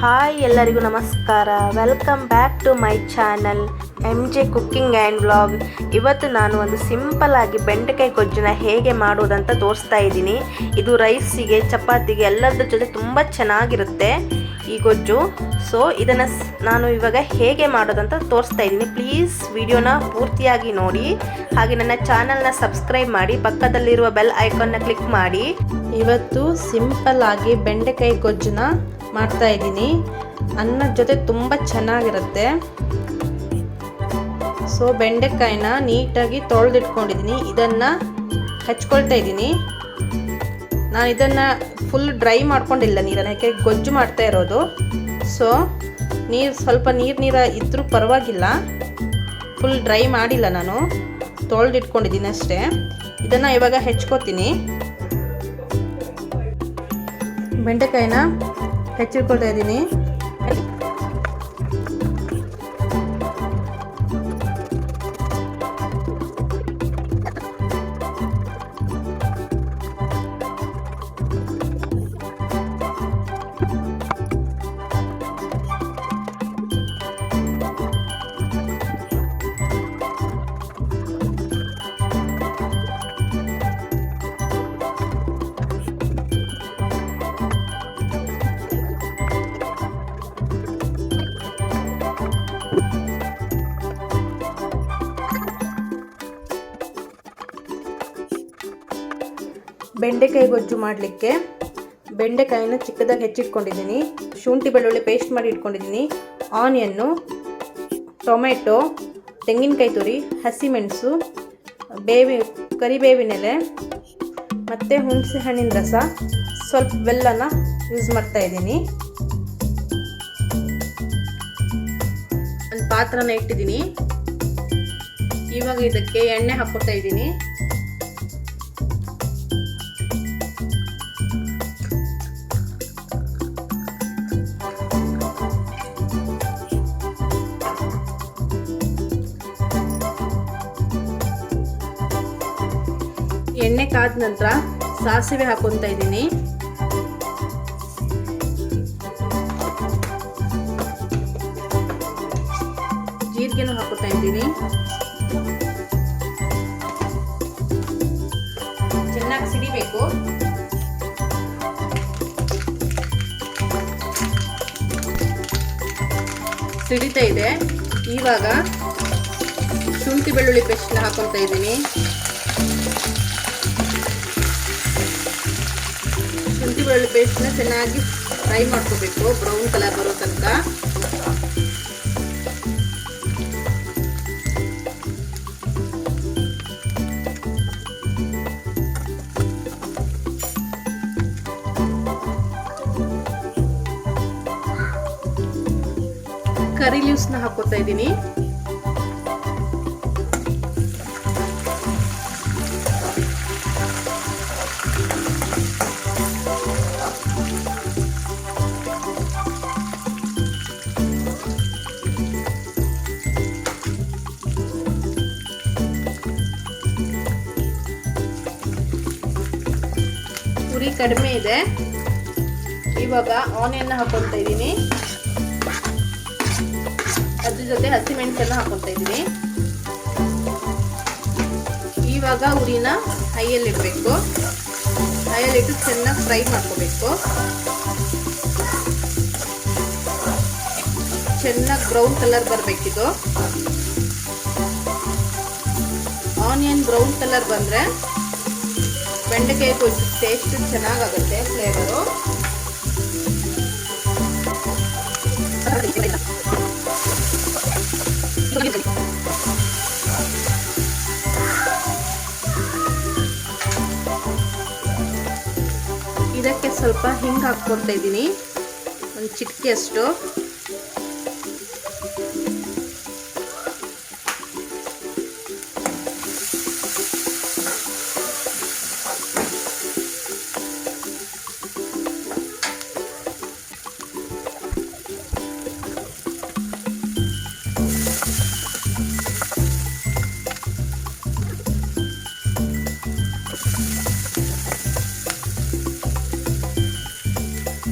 Hi ಎಲ್ಲರಿಗೂ ನಮಸ್ಕಾರ. Welcome back to my channel MJ cooking and vlog. ಇವತ್ತು ನಾನು ಒಂದು ಸಿಂಪಲ್ ಆಗಿ ಬೆಂಡೆಕಾಯಿ ಗೊಜ್ಜನ್ನ ಹೇಗೆ ಮಾಡೋದಂತ ತೋರಿಸ್ತಾ ಇದ್ದೀನಿ. ಇದು ರೈಸಿಗೆ, ಚಪಾತಿಗೆ ಎಲ್ಲದರ ಜೊತೆ ತುಂಬ ಚೆನ್ನಾಗಿರುತ್ತೆ ಈ ಗೊಜ್ಜು. ಸೊ ಇದನ್ನು ನಾನು ಇವಾಗ ಹೇಗೆ ಮಾಡೋದಂತ ತೋರಿಸ್ತಾ ಇದ್ದೀನಿ. ಪ್ಲೀಸ್ ವಿಡಿಯೋನ ಪೂರ್ತಿಯಾಗಿ ನೋಡಿ, ಹಾಗೆ ನನ್ನ ಚಾನಲ್ನ ಸಬ್ಸ್ಕ್ರೈಬ್ ಮಾಡಿ, ಪಕ್ಕದಲ್ಲಿರುವ ಬೆಲ್ ಐಕಾನ್ನ ಕ್ಲಿಕ್ ಮಾಡಿ. ಇವತ್ತು ಸಿಂಪಲ್ ಆಗಿ ಬೆಂಡೆಕಾಯಿ ಗೊಜ್ಜನ್ನ ಮಾಡ್ತಾ ಇದ್ದೀನಿ. ಅನ್ನದ ಜೊತೆ ತುಂಬ ಚೆನ್ನಾಗಿರುತ್ತೆ. ಸೊ ಬೆಂಡೆಕಾಯಿನ ನೀಟಾಗಿ ತೊಳೆದಿಟ್ಕೊಂಡಿದ್ದೀನಿ. ಇದನ್ನು ಹಚ್ಕೊಳ್ತಾ ಇದ್ದೀನಿ. ನಾನು ಇದನ್ನು ಫುಲ್ ಡ್ರೈ ಮಾಡ್ಕೊಂಡಿಲ್ಲ ನೀರನ್ನು, ಯಾಕೆ ಗೊಜ್ಜು ಮಾಡ್ತಾ ಇರೋದು. ಸೊ ಸ್ವಲ್ಪ ನೀರು ಇದ್ದರೂ ಪರವಾಗಿಲ್ಲ, ಫುಲ್ ಡ್ರೈ ಮಾಡಿಲ್ಲ, ನಾನು ತೊಳೆದಿಟ್ಕೊಂಡಿದ್ದೀನಿ ಅಷ್ಟೇ. ಇದನ್ನು ಇವಾಗ ಹೆಚ್ಕೋತೀನಿ. ಬೆಂಡೆಕಾಯಿನ ಹೆಚ್ಚಿಟ್ಕೊಳ್ತಾ ಇದ್ದೀನಿ. ಬೆಂಡೆಕಾಯಿ ಗೊಜ್ಜು ಮಾಡಲಿಕ್ಕೆ ಬೆಂಡೆಕಾಯಿನ ಚಿಕ್ಕದಾಗಿ ಹೆಚ್ಚಿಟ್ಕೊಂಡಿದ್ದೀನಿ. ಶುಂಠಿ ಬೆಳ್ಳುಳ್ಳಿ ಪೇಸ್ಟ್ ಮಾಡಿ ಇಟ್ಕೊಂಡಿದ್ದೀನಿ. ಆನಿಯನ್ನು, ಟೊಮೆಟೊ, ತೆಂಗಿನಕಾಯಿ ತುರಿ, ಹಸಿಮೆಣಸು, ಕರಿಬೇವಿನೆಲೆ ಮತ್ತು ಹುಣಸೆ ಹಣ್ಣಿನ ರಸ, ಸ್ವಲ್ಪ ಬೆಲ್ಲನ ಯೂಸ್ ಮಾಡ್ತಾ ಇದ್ದೀನಿ. ಒಂದು ಪಾತ್ರನ ಇಟ್ಟಿದ್ದೀನಿ. ಇವಾಗ ಇದಕ್ಕೆ ಎಣ್ಣೆ ಹಾಕ್ಕೊತಾ ಇದ್ದೀನಿ. ಎಣ್ಣೆ ಕಾದ ನಂತರ ಸಾಸಿವೆ ಹಾಕೊತಾ ಇದ್ದೀನಿ. ಜೀರಿಗೆನೂ ಹಾಕೋತಾ ಇದ್ದೀನಿ. ಚೆನ್ನಾಗಿ ಸಿಡಿಬೇಕು. ಸಿಡಿತಾ ಇದೆ. ಇವಾಗ ಶುಂಠಿ ಬೆಳ್ಳುಳ್ಳಿ ಪೇಸ್ಟ್ನ ಹಾಕೊತಾ ಇದ್ದೀನಿ. ಶುಂಠಿ ಬೆಳ್ಳುಳ್ಳಿ ಪೇಸ್ಟ್ನ ಚೆನ್ನಾಗಿ ಫ್ರೈ ಮಾಡ್ಕೋಬೇಕು, ಬ್ರೌನ್ ಕಲರ್ ಬರೋ ತನಕ. ಕರಿ ಲೀವ್ಸ್ನ ಹಾಕೋತಾ ಇದ್ದೀನಿ. ಉರಿ ಕಡಿಮೆ ಇದೆ. ಇವಾಗ ಆನಿಯನ್ ಹಾಕೊತಾ ಇದ್ದೀನಿ. ಅದ್ರ ಜೊತೆ ಹಸಿಮೆಣಸನ್ನು ಹಾಕೊತಾ ಇದ್ದೀನಿ. ಇವಾಗ ಉರಿನ ಹೈಯಲ್ಲಿ ಇಡಬೇಕು. ಹೈಯಲ್ಲಿಟ್ಟು ಚೆನ್ನಾಗಿ ಫ್ರೈ ಮಾಡ್ಕೋಬೇಕು. ಚೆನ್ನಾಗಿ ಬ್ರೌನ್ ಕಲರ್ ಬರಬೇಕಿದು. ಆನಿಯನ್ ಬ್ರೌನ್ ಕಲರ್ ಬಂದರೆ ಬೆಂಡೆಕಾಯಿ ಗೊಜ್ಜು ಟೇಸ್ಟ್ ಚೆನ್ನಾಗಾಗುತ್ತೆ, ಫ್ಲೇವರು. ಇದಕ್ಕೆ ಸ್ವಲ್ಪ ಹಿಂಗೆ ಹಾಕ್ಕೊಳ್ತಾ ಇದ್ದೀನಿ, ಒಂದು ಚಿಟಿಕೆ ಅಷ್ಟು.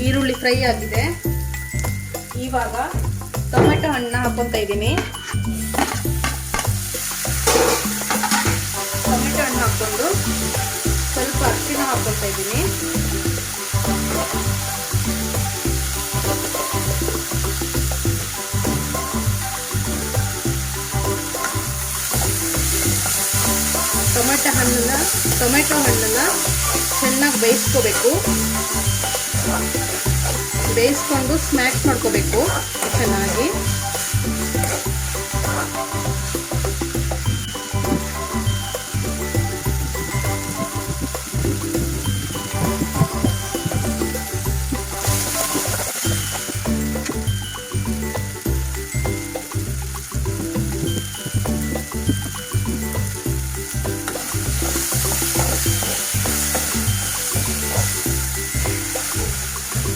ಈರುಳ್ಳಿ ಫ್ರೈ ಆಗಿದೆ. ಇವಾಗ ಟೊಮೆಟೊ ಹಣ್ಣನ್ನ ಹಾಕ್ಕೊತಾ ಇದ್ದೀನಿ. ಟೊಮೆಟೊ ಹಣ್ಣು ಹಾಕ್ಕೊಂಡು ಸ್ವಲ್ಪ ಅರಿಶಿನ ಹಾಕ್ಕೊತಾ ಇದ್ದೀನಿ. ಟೊಮೆಟೊ ಹಣ್ಣನ್ನ ಚೆನ್ನಾಗಿ ಬೇಯಿಸ್ಕೋಬೇಕು. ಬೇಯಿಸ್ಕೊಂಡು ಸ್ಮ್ಯಾಶ್ ಮಾಡ್ಕೋಬೇಕು ಚೆನ್ನಾಗಿ.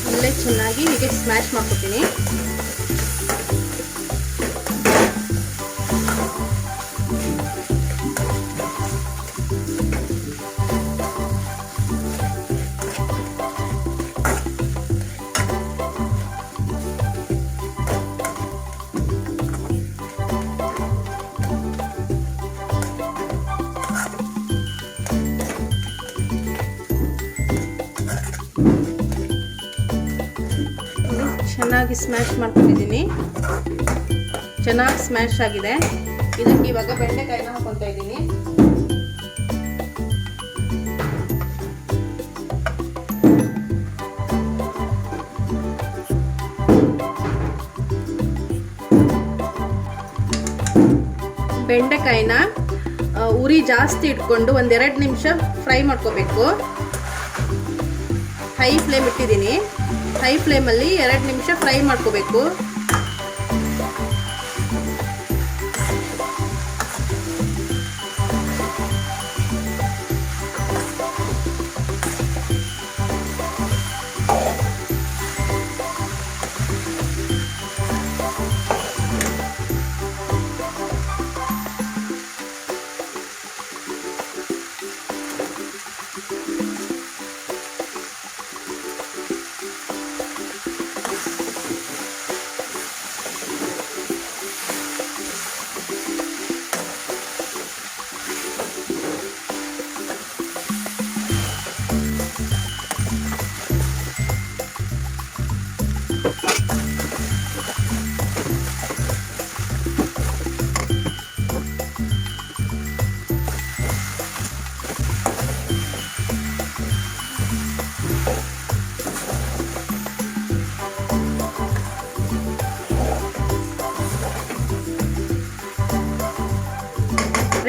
ಅಲ್ಲೇ ಚೆನ್ನಾಗಿ ಹೀಗೆ ಸ್ಮ್ಯಾಶ್ ಮಾಡ್ಕೊತೀನಿ. ಚೆನ್ನಾಗಿ ಸ್ಮ್ಯಾಶ್ ಮಾಡ್ಕೊಂಡಿದ್ದೀನಿ. ಚೆನ್ನಾಗಿ ಸ್ಮ್ಯಾಶ್ ಆಗಿದೆ. ಇದಕ್ಕೆ ಇವಾಗ ಬೆಂಡೆಕಾಯಿನ ಹಾಕ್ಕೊತಾ ಇದ್ದೀನಿ. ಬೆಂಡೆಕಾಯಿನ ಉರಿ ಜಾಸ್ತಿ ಇಟ್ಕೊಂಡು 1-2 ನಿಮಿಷ ಫ್ರೈ ಮಾಡ್ಕೋಬೇಕು. ಹೈ ಫ್ಲೇಮ್ ಇಟ್ಟಿದ್ದೀನಿ. ಹೈ ಫ್ಲೇಮಲ್ಲಿ 2 ನಿಮಿಷ ಫ್ರೈ ಮಾಡ್ಕೋಬೇಕು.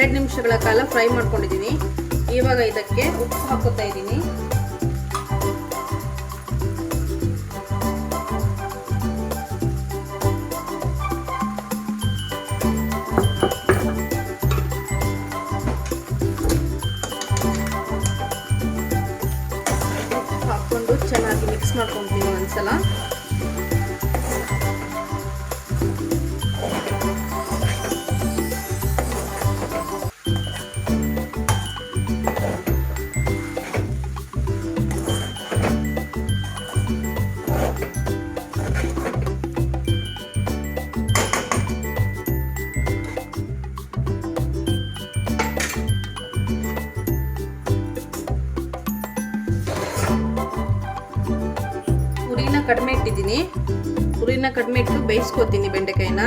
ಎರಡು ನಿಮಿಷಗಳ ಕಾಲ ಫ್ರೈ ಮಾಡ್ಕೊಂಡಿದ್ದೀನಿ. ಇವಾಗ ಇದಕ್ಕೆ ಉಪ್ಪು ಹಾಕೋತಾ ಇದ್ದೀನಿ. ಹಾಕೊಂಡು ಚೆನ್ನಾಗಿ ಮಿಕ್ಸ್ ಮಾಡ್ಕೊತೀನಿ ಒಂದ್ಸಲ. ಕಡಿಮೆ ಇಟ್ಟಿದ್ದೀನಿ. ಉರಿನ ಕಡಿಮೆ ಇಟ್ಟು ಬೇಯಿಸ್ಕೋತೀನಿ ಬೆಂಡೆಕಾಯಿನ.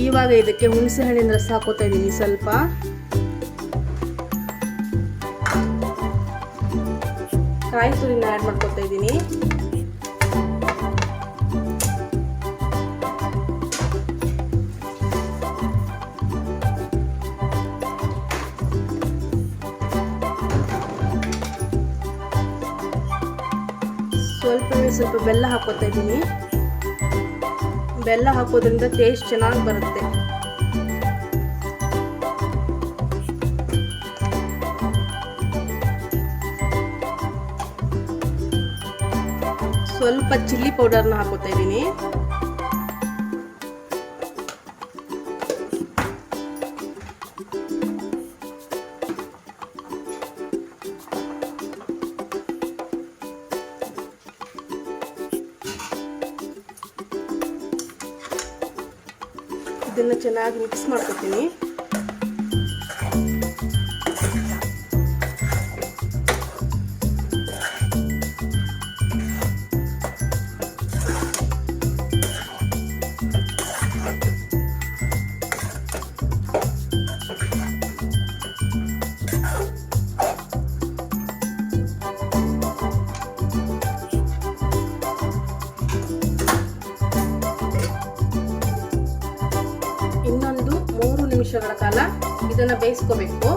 ಇವಾಗ ಇದಕ್ಕೆ ಹುಣಸೆ ಹಣ್ಣಿನ ರಸ ಹಾಕೋತಾ ಇದ್ದೀನಿ. ಸ್ವಲ್ಪ ಕಾಯಿ ತುರಿನ ಆ್ಯಡ್ ಮಾಡ್ಕೊತಾ ಇದ್ದೀನಿ. ಸ್ವಲ್ಪ ಬೆಲ್ಲ ಹಾಕೋತಾ ಇದ್ದೀನಿ. ಬೆಲ್ಲ ಹಾಕೋದ್ರಿಂದ ಟೇಸ್ಟ್ ಚೆನ್ನಾಗಿ ಬರುತ್ತೆ. ಸ್ವಲ್ಪ ಚಿಲ್ಲಿ ಪೌಡರ್ನ ಹಾಕೋತಾ ಇದ್ದೀನಿ. ಇದನ್ನ ಚೆನ್ನಾಗಿ ಮಿಕ್ಸ್ ಮಾಡ್ಕೊತೀನಿ. ಇನ್ನೊಂದು 3 ನಿಮಿಷಗಳ ಕಾಲ ಇದನ್ನ ಬೇಯಿಸ್ಕೋಬೇಕು.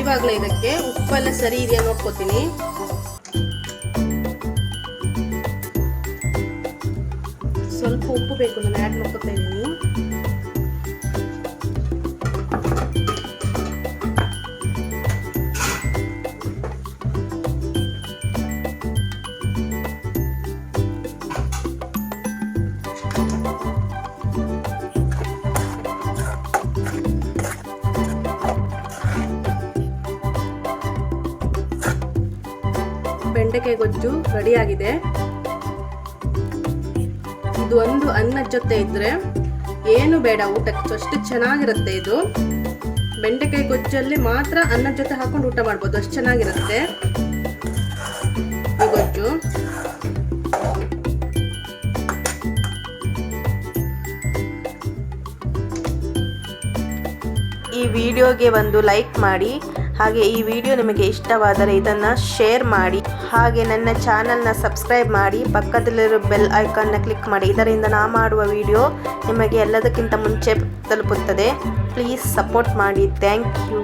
ಇವಾಗಲೇ ಇದಕ್ಕೆ ಉಪ್ಪೆಲ್ಲ ಸರಿ ಇದೆಯಾ ನೋಡ್ಕೋತೀನಿ. ಸ್ವಲ್ಪ ಉಪ್ಪು ಬೇಕು, ನಾನು ಆ್ಯಡ್ ಮಾಡ್ಕೊತಾ ಇದ್ದೀನಿ. ಬೆಂಡೆಕಾಯಿ ಗೊಜ್ಜು ರೆಡಿ ಆಗಿದೆ. ಇದು ಒಂದು ಅನ್ನದ ಜೊತೆ ಇದ್ರೆ ಏನು ಬೇಡ ಊಟಕ್ಕೆ, ಅಷ್ಟು ಚೆನ್ನಾಗಿರುತ್ತೆ. ಇದು ಬೆಂಡೆಕಾಯಿ ಗೊಜ್ಜಲ್ಲಿ ಮಾತ್ರ ಅನ್ನದ ಜೊತೆ ಹಾಕೊಂಡು ಊಟ ಮಾಡ್ಬೋದು, ಅಷ್ಟು ಚೆನ್ನಾಗಿರುತ್ತೆ ಈ ಗೊಜ್ಜು. ಈ ವಿಡಿಯೋಗೆ ಒಂದು ಲೈಕ್ ಮಾಡಿ, ಹಾಗೆ ಈ ವಿಡಿಯೋ ನಿಮಗೆ ಇಷ್ಟವಾದರೆ ಇದನ್ನು ಶೇರ್ ಮಾಡಿ, ಹಾಗೆ ನನ್ನ ಚಾನಲ್ನ ಸಬ್ಸ್ಕ್ರೈಬ್ ಮಾಡಿ, ಪಕ್ಕದಲ್ಲಿರೋ ಬೆಲ್ ಐಕಾನ್ನ ಕ್ಲಿಕ್ ಮಾಡಿ. ಇದರಿಂದ ನಾನು ಮಾಡುವ ವಿಡಿಯೋ ನಿಮಗೆ ಎಲ್ಲದಕ್ಕಿಂತ ಮುಂಚೆ ತಲುಪುತ್ತದೆ. ಪ್ಲೀಸ್ ಸಪೋರ್ಟ್ ಮಾಡಿ. Thank you.